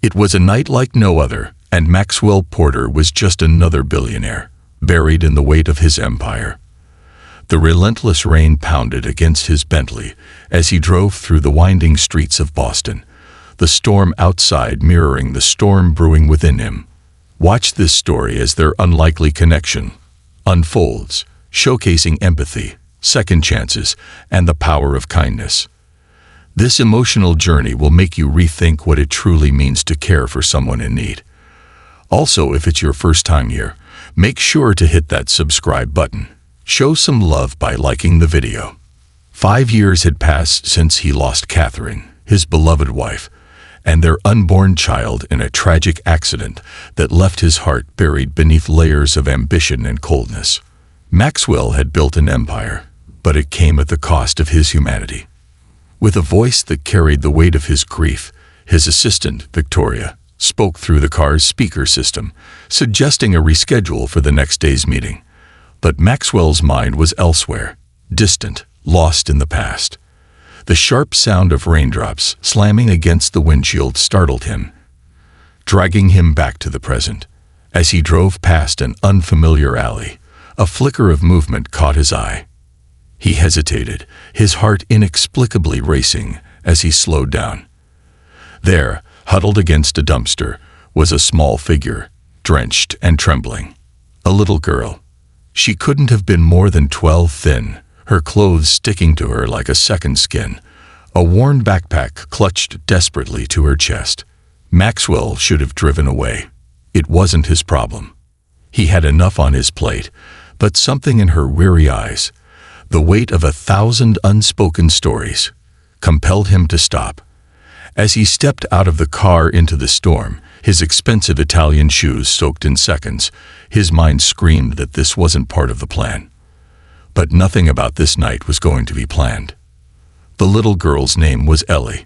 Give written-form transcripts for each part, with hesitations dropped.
It was a night like no other, and Maxwell Porter was just another billionaire, buried in the weight of his empire. The relentless rain pounded against his Bentley as he drove through the winding streets of Boston, the storm outside mirroring the storm brewing within him. Watch this story as their unlikely connection unfolds, showcasing empathy, second chances, and the power of kindness. This emotional journey will make you rethink what it truly means to care for someone in need. Also, if it's your first time here, make sure to hit that subscribe button. Show some love by liking the video. 5 years had passed since he lost Catherine, his beloved wife, and their unborn child in a tragic accident that left his heart buried beneath layers of ambition and coldness. Maxwell had built an empire, but it came at the cost of his humanity. With a voice that carried the weight of his grief, his assistant, Victoria, spoke through the car's speaker system, suggesting a reschedule for the next day's meeting. But Maxwell's mind was elsewhere, distant, lost in the past. The sharp sound of raindrops slamming against the windshield startled him, dragging him back to the present. As he drove past an unfamiliar alley, a flicker of movement caught his eye. He hesitated, his heart inexplicably racing as he slowed down. There, huddled against a dumpster, was a small figure, drenched and trembling. A little girl. She couldn't have been more than 12, thin, her clothes sticking to her like a second skin, a worn backpack clutched desperately to her chest. Maxwell should have driven away. It wasn't his problem. He had enough on his plate, but something in her weary eyes, the weight of 1,000 unspoken stories, compelled him to stop. As he stepped out of the car into the storm, his expensive Italian shoes soaked in seconds, his mind screamed that this wasn't part of the plan. But nothing about this night was going to be planned. The little girl's name was Ellie,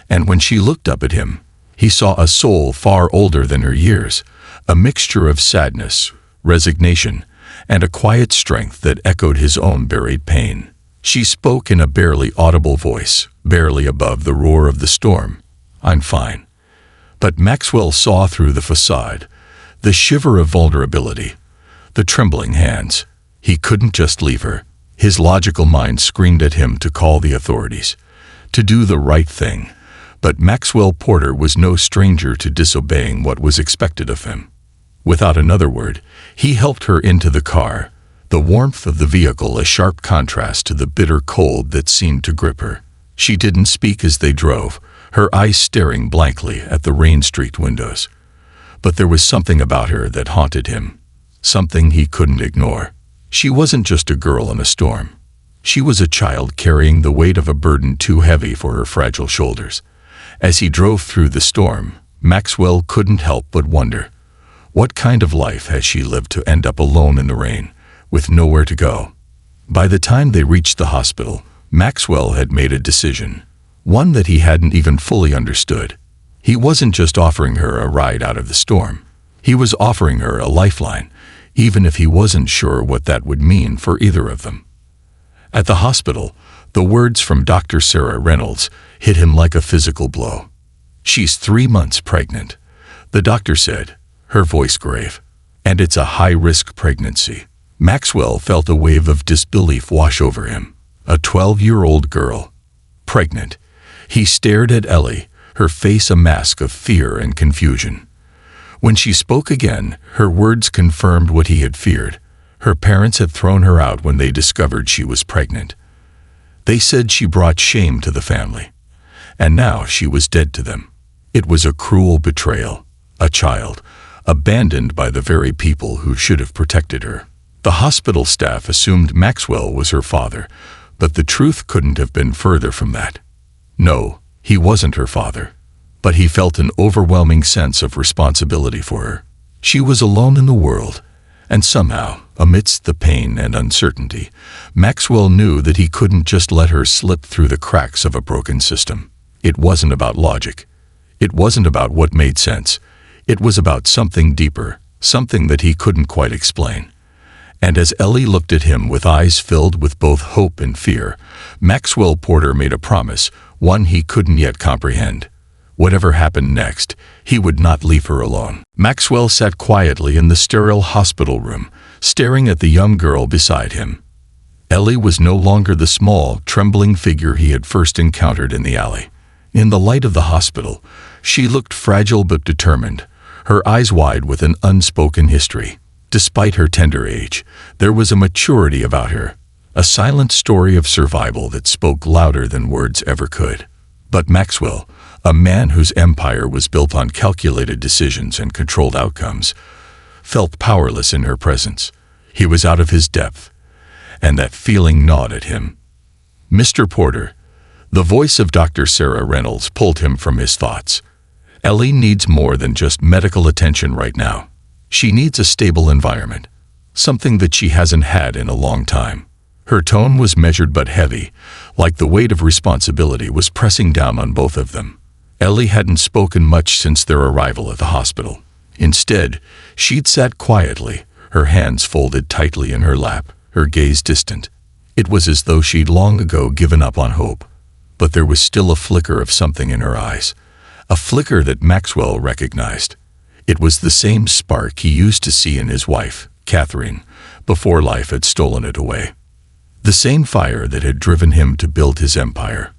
and when she looked up at him, he saw a soul far older than her years, a mixture of sadness, resignation, and a quiet strength that echoed his own buried pain. She spoke in a barely audible voice, barely above the roar of the storm. "I'm fine." But Maxwell saw through the facade, the shiver of vulnerability, the trembling hands. He couldn't just leave her. His logical mind screamed at him to call the authorities, to do the right thing. But Maxwell Porter was no stranger to disobeying what was expected of him. Without another word, he helped her into the car, the warmth of the vehicle a sharp contrast to the bitter cold that seemed to grip her. She didn't speak as they drove, her eyes staring blankly at the rain-streaked windows. But there was something about her that haunted him, something he couldn't ignore. She wasn't just a girl in a storm. She was a child carrying the weight of a burden too heavy for her fragile shoulders. As he drove through the storm, Maxwell couldn't help but wonder, what kind of life has she lived to end up alone in the rain, with nowhere to go? By the time they reached the hospital, Maxwell had made a decision, one that he hadn't even fully understood. He wasn't just offering her a ride out of the storm. He was offering her a lifeline, even if he wasn't sure what that would mean for either of them. At the hospital, the words from Dr. Sarah Reynolds hit him like a physical blow. "She's 3 months pregnant," the doctor said, her voice grave. "And it's a high-risk pregnancy." Maxwell felt a wave of disbelief wash over him. A 12-year-old girl. Pregnant. He stared at Ellie, her face a mask of fear and confusion. When she spoke again, her words confirmed what he had feared. Her parents had thrown her out when they discovered she was pregnant. They said she brought shame to the family. And now she was dead to them. It was a cruel betrayal. A child, abandoned by the very people who should have protected her. The hospital staff assumed Maxwell was her father, but the truth couldn't have been further from that. No, he wasn't her father. But he felt an overwhelming sense of responsibility for her. She was alone in the world, and somehow, amidst the pain and uncertainty, Maxwell knew that he couldn't just let her slip through the cracks of a broken system. It wasn't about logic. It wasn't about what made sense. It was about something deeper, something that he couldn't quite explain. And as Ellie looked at him with eyes filled with both hope and fear, Maxwell Porter made a promise, one he couldn't yet comprehend. Whatever happened next, he would not leave her alone. Maxwell sat quietly in the sterile hospital room, staring at the young girl beside him. Ellie was no longer the small, trembling figure he had first encountered in the alley. In the light of the hospital, she looked fragile but determined, her eyes wide with an unspoken history. Despite her tender age, there was a maturity about her, a silent story of survival that spoke louder than words ever could. But Maxwell, a man whose empire was built on calculated decisions and controlled outcomes, felt powerless in her presence. He was out of his depth, and that feeling gnawed at him. "Mr. Porter," the voice of Dr. Sarah Reynolds pulled him from his thoughts. "Ellie needs more than just medical attention right now. She needs a stable environment, something that she hasn't had in a long time." Her tone was measured but heavy, like the weight of responsibility was pressing down on both of them. Ellie hadn't spoken much since their arrival at the hospital. Instead, she'd sat quietly, her hands folded tightly in her lap, her gaze distant. It was as though she'd long ago given up on hope. But there was still a flicker of something in her eyes, a flicker that Maxwell recognized. It was the same spark he used to see in his wife, Catherine, before life had stolen it away. The same fire that had driven him to build his empire.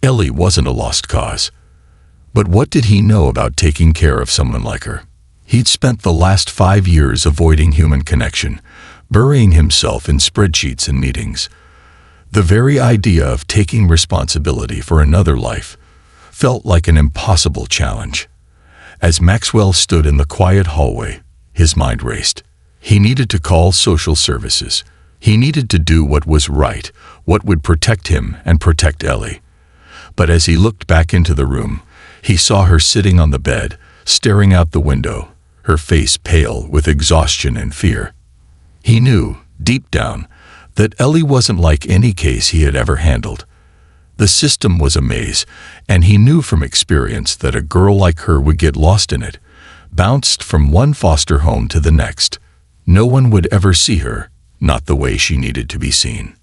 Ellie wasn't a lost cause. But what did he know about taking care of someone like her? He'd spent the last 5 years avoiding human connection, burying himself in spreadsheets and meetings. The very idea of taking responsibility for another life felt like an impossible challenge. As Maxwell stood in the quiet hallway, his mind raced. He needed to call social services. He needed to do what was right, what would protect him and protect Ellie. But as he looked back into the room, he saw her sitting on the bed, staring out the window, her face pale with exhaustion and fear. He knew, deep down, that Ellie wasn't like any case he had ever handled. The system was a maze, and he knew from experience that a girl like her would get lost in it, bounced from one foster home to the next. No one would ever see her, not the way she needed to be seen.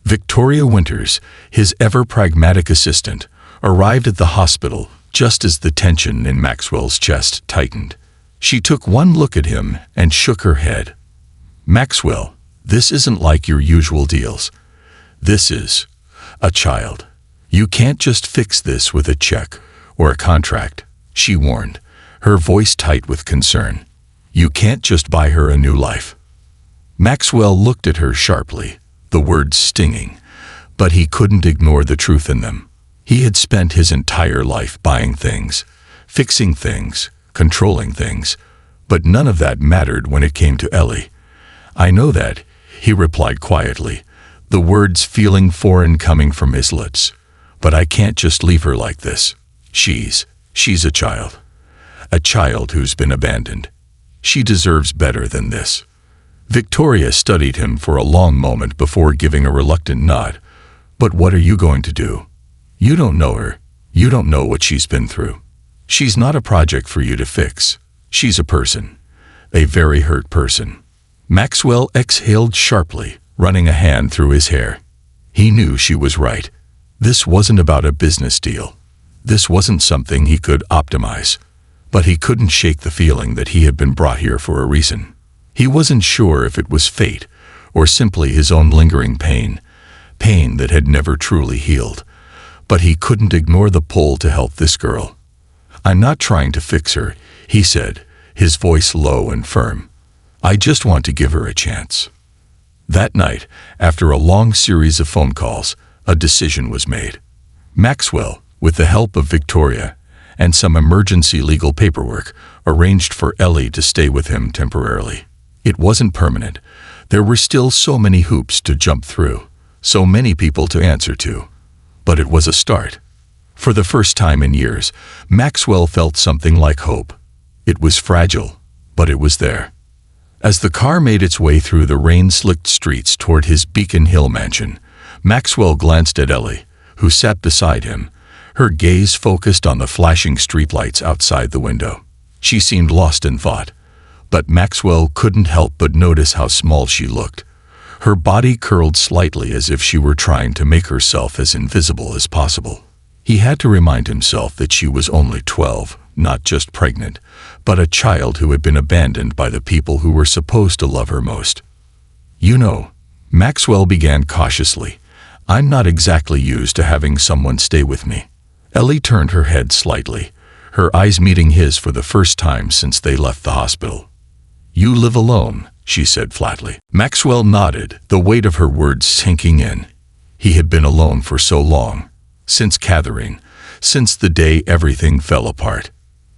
Victoria Winters, his ever-pragmatic assistant, arrived at the hospital just as the tension in Maxwell's chest tightened. She took one look at him and shook her head. "Maxwell, this isn't like your usual deals. This is a child. You can't just fix this with a check or a contract," she warned, her voice tight with concern. "You can't just buy her a new life." Maxwell looked at her sharply, the words stinging, but he couldn't ignore the truth in them. He had spent his entire life buying things, fixing things, controlling things, but none of that mattered when it came to Ellie. "I know that," he replied quietly, the words feeling foreign coming from his lips. "But I can't just leave her like this. She's a child. A child who's been abandoned. She deserves better than this." Victoria studied him for a long moment before giving a reluctant nod. "But what are you going to do? You don't know her. You don't know what she's been through. She's not a project for you to fix. She's a person. A very hurt person." Maxwell exhaled sharply, running a hand through his hair. He knew she was right. This wasn't about a business deal. This wasn't something he could optimize. But he couldn't shake the feeling that he had been brought here for a reason. He wasn't sure if it was fate or simply his own lingering pain that had never truly healed. But he couldn't ignore the pull to help this girl. "I'm not trying to fix her," he said, his voice low and firm. "I just want to give her a chance." That night, after a long series of phone calls, a decision was made. Maxwell, with the help of Victoria and some emergency legal paperwork, arranged for Ellie to stay with him temporarily. It wasn't permanent. There were still so many hoops to jump through, so many people to answer to. But it was a start. For the first time in years, Maxwell felt something like hope. It was fragile, but it was there. As the car made its way through the rain-slicked streets toward his Beacon Hill mansion, Maxwell glanced at Ellie, who sat beside him, her gaze focused on the flashing streetlights outside the window. She seemed lost in thought, but Maxwell couldn't help but notice how small she looked. Her body curled slightly as if she were trying to make herself as invisible as possible. He had to remind himself that she was only 12, not just pregnant, but a child who had been abandoned by the people who were supposed to love her most. "You know," Maxwell began cautiously, "I'm not exactly used to having someone stay with me." Ellie turned her head slightly, her eyes meeting his for the first time since they left the hospital. "You live alone," she said flatly. Maxwell nodded, the weight of her words sinking in. He had been alone for so long, since Catherine, since the day everything fell apart.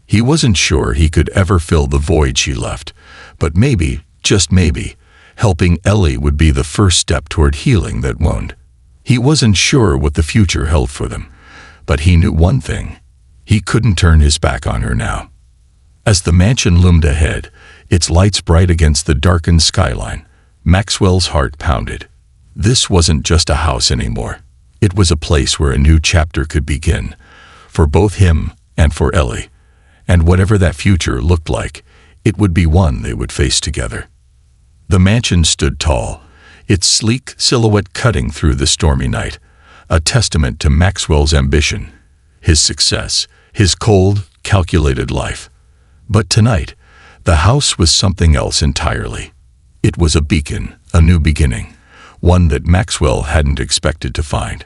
He wasn't sure he could ever fill the void she left, but maybe, just maybe, helping Ellie would be the first step toward healing that wound. He wasn't sure what the future held for them, but he knew one thing: he couldn't turn his back on her now. As the mansion loomed ahead, its lights bright against the darkened skyline, Maxwell's heart pounded. This wasn't just a house anymore. It was a place where a new chapter could begin, for both him and for Ellie. And whatever that future looked like, it would be one they would face together. The mansion stood tall, its sleek silhouette cutting through the stormy night, a testament to Maxwell's ambition, his success, his cold, calculated life. But tonight, the house was something else entirely. It was a beacon, a new beginning, one that Maxwell hadn't expected to find.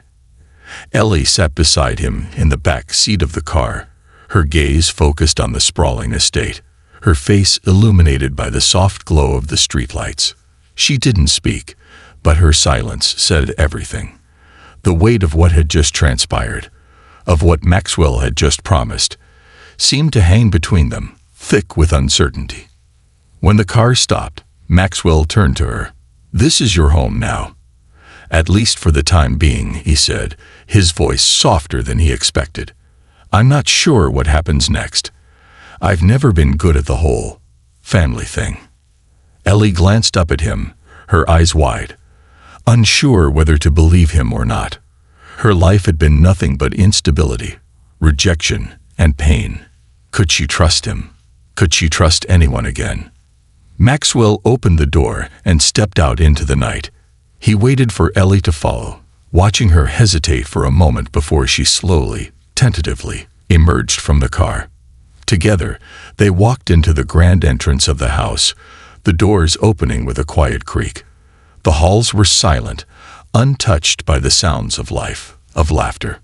Ellie sat beside him in the back seat of the car, her gaze focused on the sprawling estate, her face illuminated by the soft glow of the streetlights. She didn't speak, but her silence said everything. The weight of what had just transpired, of what Maxwell had just promised, seemed to hang between them, thick with uncertainty. When the car stopped, Maxwell turned to her. "This is your home now. At least for the time being," he said, his voice softer than he expected. "I'm not sure what happens next. I've never been good at the whole family thing." Ellie glanced up at him, her eyes wide, unsure whether to believe him or not. Her life had been nothing but instability, rejection, and pain. Could she trust him? Could she trust anyone again? Maxwell opened the door and stepped out into the night. He waited for Ellie to follow, watching her hesitate for a moment before she slowly, tentatively, emerged from the car. Together, they walked into the grand entrance of the house, the doors opening with a quiet creak. The halls were silent, untouched by the sounds of life, of laughter.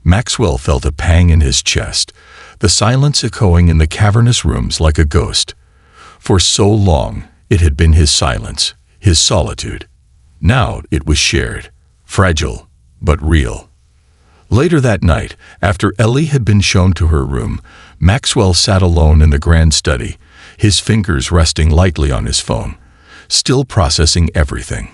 Maxwell felt a pang in his chest, the silence echoing in the cavernous rooms like a ghost. For so long, it had been his silence, his solitude. Now it was shared, fragile, but real. Later that night, after Ellie had been shown to her room, Maxwell sat alone in the grand study, his fingers resting lightly on his phone, still processing everything.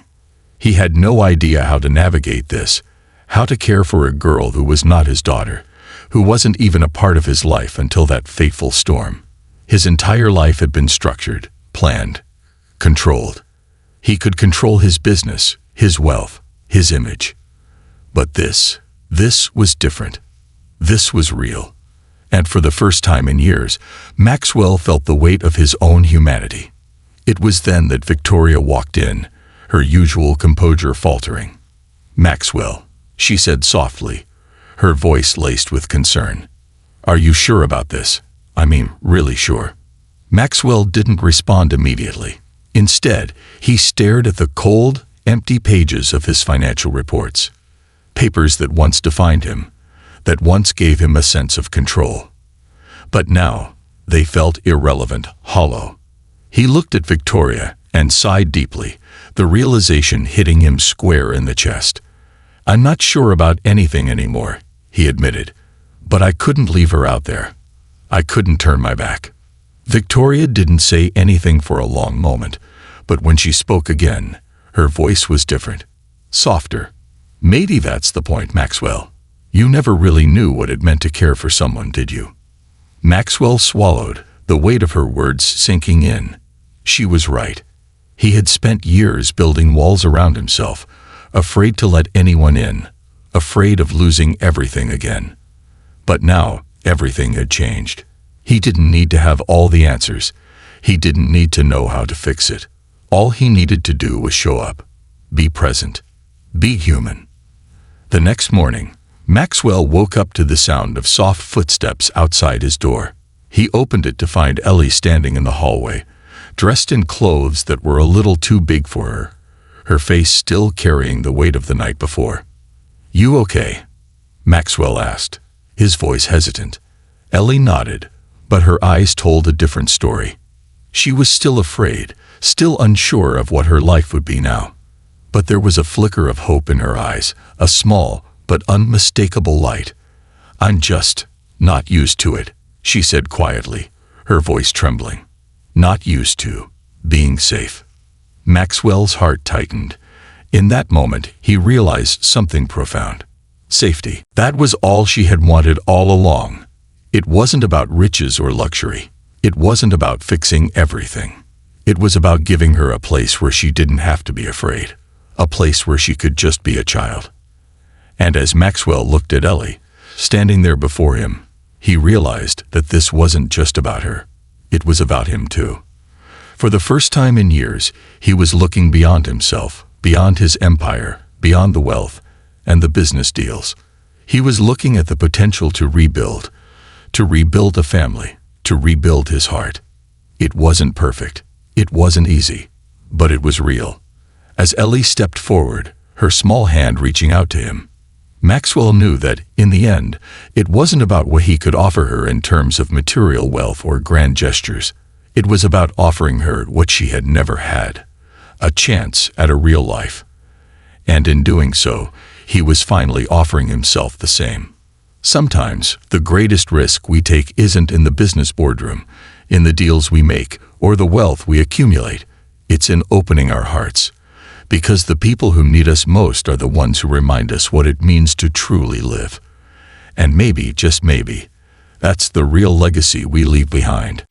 He had no idea how to navigate this, how to care for a girl who was not his daughter, who wasn't even a part of his life until that fateful storm. His entire life had been structured, planned, controlled. He could control his business, his wealth, his image. But this was different. This was real. And for the first time in years, Maxwell felt the weight of his own humanity. It was then that Victoria walked in, her usual composure faltering. "Maxwell," she said softly, her voice laced with concern. "Are you sure about this? I mean, really sure?" Maxwell didn't respond immediately. Instead, he stared at the cold, empty pages of his financial reports. Papers that once defined him, that once gave him a sense of control. But now, they felt irrelevant, hollow. He looked at Victoria and sighed deeply, the realization hitting him square in the chest. "I'm not sure about anything anymore," he admitted, "but I couldn't leave her out there. I couldn't turn my back." Victoria didn't say anything for a long moment, but when she spoke again, her voice was different, softer. "Maybe that's the point, Maxwell. You never really knew what it meant to care for someone, did you?" Maxwell swallowed, the weight of her words sinking in. She was right. He had spent years building walls around himself, afraid to let anyone in, afraid of losing everything again. But now, everything had changed. He didn't need to have all the answers. He didn't need to know how to fix it. All he needed to do was show up, be present, be human. The next morning, Maxwell woke up to the sound of soft footsteps outside his door. He opened it to find Ellie standing in the hallway, dressed in clothes that were a little too big for her face still carrying the weight of the night before. "You okay?" Maxwell asked, his voice hesitant. Ellie nodded, but her eyes told a different story. She was still afraid, still unsure of what her life would be now. But there was a flicker of hope in her eyes, a small but unmistakable light. "I'm just not used to it," she said quietly, her voice trembling. "Not used to being safe." Maxwell's heart tightened. In that moment, he realized something profound. Safety. That was all she had wanted all along. It wasn't about riches or luxury. It wasn't about fixing everything. It was about giving her a place where she didn't have to be afraid, a place where she could just be a child. And as Maxwell looked at Ellie, standing there before him, he realized that this wasn't just about her. It was about him too. For the first time in years, he was looking beyond himself, beyond his empire, beyond the wealth and the business deals. He was looking at the potential to rebuild a family, to rebuild his heart. It wasn't perfect. It wasn't easy, but it was real. As Ellie stepped forward, her small hand reaching out to him, Maxwell knew that, in the end, it wasn't about what he could offer her in terms of material wealth or grand gestures. It was about offering her what she had never had, a chance at a real life. And in doing so, he was finally offering himself the same. Sometimes, the greatest risk we take isn't in the business boardroom, in the deals we make, or the wealth we accumulate. It's in opening our hearts. Because the people who need us most are the ones who remind us what it means to truly live. And maybe, just maybe, that's the real legacy we leave behind.